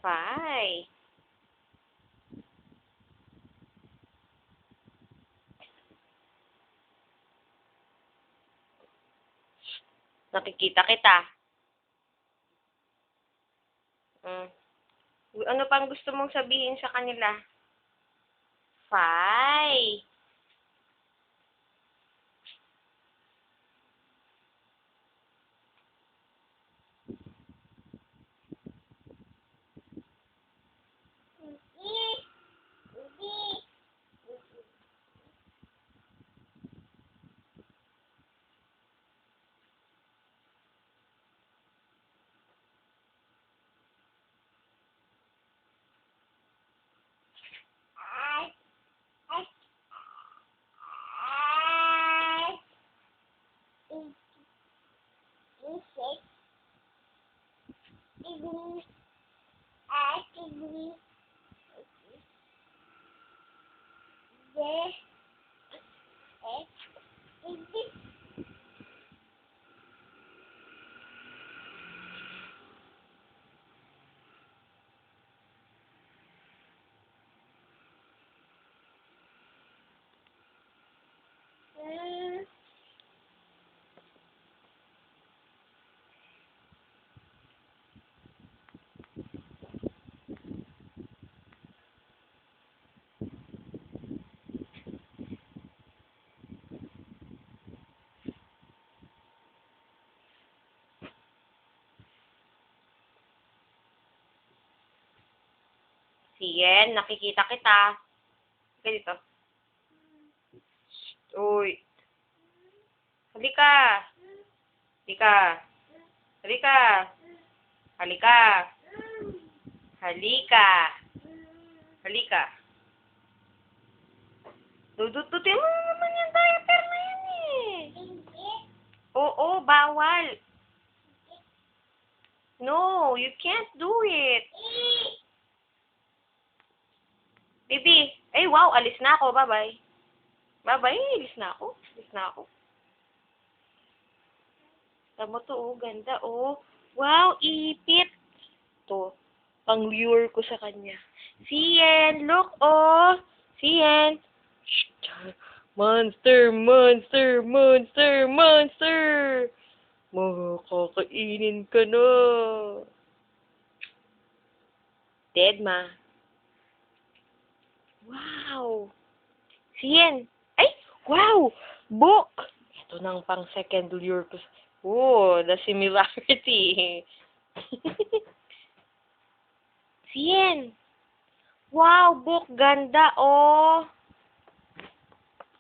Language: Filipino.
Bye. Nakikita kita. Ano pang gusto mong sabihin sa kanila? Bye. Sien, nakikita kita. Ganito. Uy. Halika. Halika. Halika. Halika. Halika. Halika. Dudututin mo naman yung diaper na yan eh. Oo, bawal. No, you can't do it. Baby. Ay, wow, alis na ako. Bye-bye. Bye-bye, alis na ako. Alis na ako. Tama to, oh. Ganda, oh. Wow, ipit. To, pang-lure ko sa kanya. Sien, look, oh. Sien. Monster, monster, monster, monster. Makakainin ka na. Dead, ma. Wow. Sien. Ay, wow. Book. Ito nang pang second lure ko. Oh, the similarity. Sien. Wow, book. Ganda, oh.